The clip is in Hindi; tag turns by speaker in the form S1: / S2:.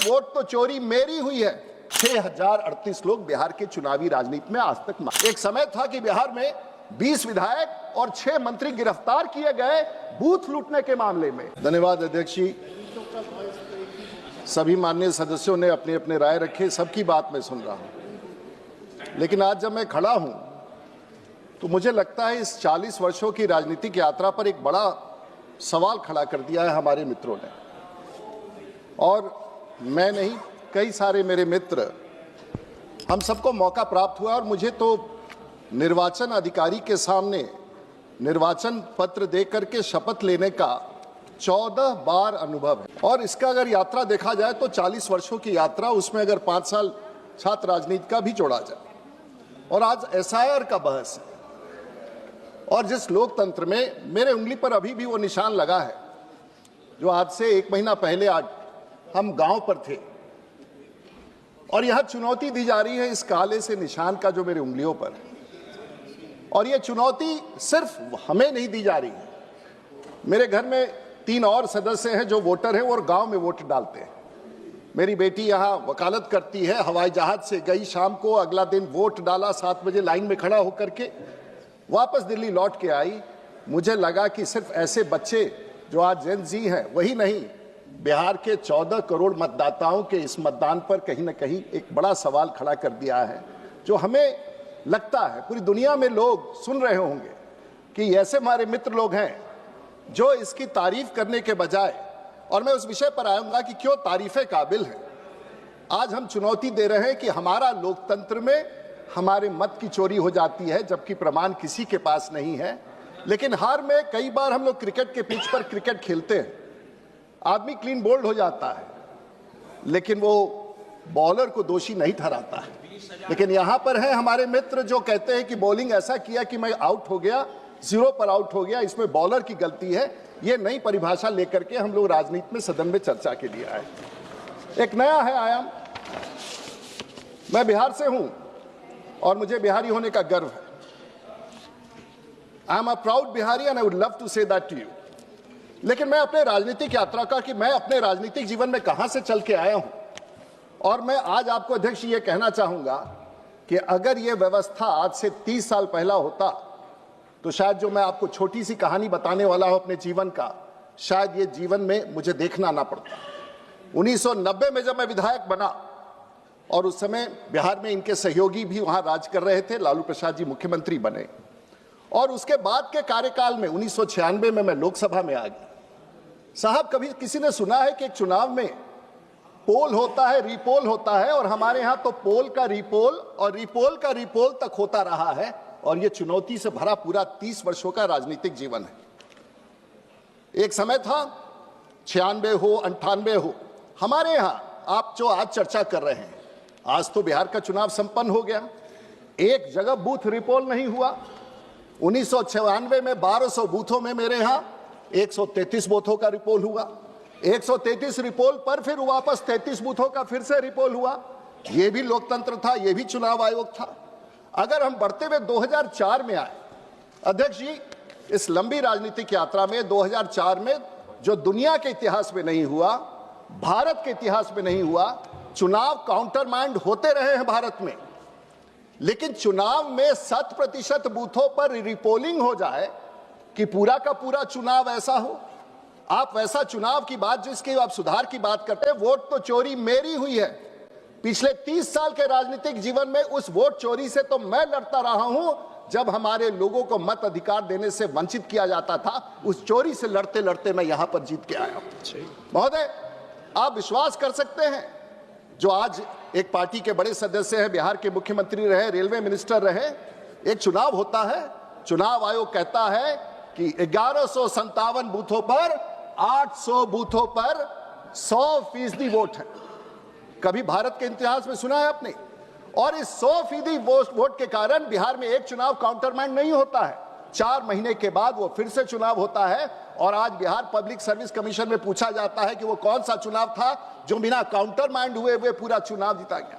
S1: वोट तो चोरी मेरी हुई है। 6038 लोग बिहार के चुनावी राजनीति में आज तक। एक समय था कि बिहार में 20 विधायक और 6 मंत्री गिरफ्तार किए गए बूथ लूटने के मामले में। धन्यवाद अध्यक्ष जी। सभी माननीय सदस्यों ने अपने अपने राय रखे, सबकी बात मैं सुन रहा हूं, लेकिन आज जब मैं खड़ा हूं तो मुझे लगता है इस 40 वर्षों की राजनीतिक यात्रा पर एक बड़ा सवाल खड़ा कर दिया है हमारे मित्रों ने। और मैं नहीं, कई सारे मेरे मित्र, हम सबको मौका प्राप्त हुआ और मुझे तो निर्वाचन अधिकारी के सामने निर्वाचन पत्र दे करके शपथ लेने का 14 बार अनुभव है। और इसका अगर यात्रा देखा जाए तो 40 वर्षों की यात्रा, उसमें अगर 5 साल छात्र राजनीति का भी जोड़ा जाए और आज एसआईआर का बहस है। और जिस लोकतंत्र में मेरे उंगली पर अभी भी वो निशान लगा है जो आज से 1 महीना पहले आज हम गांव पर थे, और यह चुनौती दी जा रही है इस काले से निशान का जो मेरे उंगलियों पर है। और यह चुनौती सिर्फ हमें नहीं दी जा रही है, मेरे घर में 3 और सदस्य हैं जो वोटर हैं और गांव में वोट डालते हैं। मेरी बेटी यहाँ वकालत करती है, हवाई जहाज से गई शाम को, अगला दिन वोट डाला, 7 बजे लाइन में खड़ा होकर के वापस दिल्ली लौट के आई। मुझे लगा कि सिर्फ ऐसे बच्चे जो आज जेन जी हैं वही नहीं, बिहार के 14 करोड़ मतदाताओं के इस मतदान पर कहीं ना कहीं एक बड़ा सवाल खड़ा कर दिया है, जो हमें लगता है पूरी दुनिया में लोग सुन रहे होंगे कि ऐसे हमारे मित्र लोग हैं जो इसकी तारीफ करने के बजाय, और मैं उस विषय पर आऊंगा कि क्यों तारीफे काबिल है। आज हम चुनौती दे रहे हैं कि हमारा लोकतंत्र में हमारे मत की चोरी हो जाती है, जबकि प्रमाण किसी के पास नहीं है। लेकिन हार में कई बार हम लोग क्रिकेट के पिच पर क्रिकेट खेलते हैं, आदमी क्लीन बोल्ड हो जाता है लेकिन वो बॉलर को दोषी नहीं ठहराता है। लेकिन यहां पर है हमारे मित्र जो कहते हैं कि बॉलिंग ऐसा किया कि मैं आउट हो गया, 0 पर आउट हो गया, इसमें बॉलर की गलती है। ये नई परिभाषा लेकर के हम लोग राजनीति में सदन में चर्चा के लिए आए। एक नया है आयाम। मैं बिहार से हूं और मुझे बिहारी होने का गर्व है। I am a proud Bihari and I would love to say that to you. लेकिन मैं अपने राजनीतिक यात्रा का कि मैं अपने राजनीतिक जीवन में कहां से चल के आया हूं, और मैं आज आपको अध्यक्ष ये कहना चाहूंगा कि अगर ये व्यवस्था आज से 30 साल पहला होता तो शायद जो मैं आपको छोटी सी कहानी बताने वाला हूं अपने जीवन का, शायद ये जीवन में मुझे देखना ना पड़ता। 1990 में जब मैं विधायक बना, और उस समय बिहार में इनके सहयोगी भी वहां राज कर रहे थे, लालू प्रसाद जी मुख्यमंत्री बने, और उसके बाद के कार्यकाल में 1996 में मैं लोकसभा में आ गया। साहब, कभी किसी ने सुना है कि एक चुनाव में पोल होता है, रिपोल होता है, और हमारे यहां तो पोल का रिपोल और रिपोल का रिपोल तक होता रहा है। और यह चुनौती से भरा पूरा 30 वर्षों का राजनीतिक जीवन है। एक समय था 96 हो 98 हो, हमारे यहां आप जो आज चर्चा कर रहे हैं, आज तो बिहार का चुनाव संपन्न हो गया, एक जगह बूथ रिपोल नहीं हुआ। 1996 में 1200 बूथों में मेरे यहां 133 बूथों का रिपोल हुआ। 133 रिपोल पर फिर वापस 33 बूथों का फिर से रिपोल हुआ। यह भी लोकतंत्र था, यह भी चुनाव आयोग था। अगर हम बढ़ते हुए 2004 में आए अध्यक्ष जी, इस लंबी राजनीतिक यात्रा में 2004 में जो दुनिया के इतिहास में नहीं हुआ, भारत के इतिहास में नहीं हुआ, चुनाव काउंटर माइंड होते रहे हैं भारत में, लेकिन चुनाव में 100% बूथों पर रिपोलिंग हो जाए कि पूरा का पूरा चुनाव ऐसा हो। आप वैसा चुनाव की बात, जिसकी आप सुधार की बात करते हैं, वोट तो चोरी मेरी हुई है। पिछले 30 साल के राजनीतिक जीवन में उस वोट चोरी से तो मैं लड़ता रहा हूं, जब हमारे लोगों को मत अधिकार देने से वंचित किया जाता था। उस चोरी से लड़ते लड़ते मैं यहां पर जीत के आया हूं। महोदय, आप विश्वास कर सकते हैं, जो आज एक पार्टी के बड़े सदस्य हैं, बिहार के मुख्यमंत्री रहे, रेलवे मिनिस्टर रहे, एक चुनाव होता है, चुनाव आयोग कहता है कि 1157 बूथों पर 800 बूथों पर 100% वोट है। कभी भारत के इतिहास में सुना है आपने? और इस 100% वोट के कारण बिहार में एक चुनाव काउंटर माइंड नहीं होता है। 4 महीने के बाद वो फिर से चुनाव होता है, और आज बिहार पब्लिक सर्विस कमीशन में पूछा जाता है कि वो कौन सा चुनाव था जो बिना काउंटर माइंड हुए पूरा चुनाव जीता गया।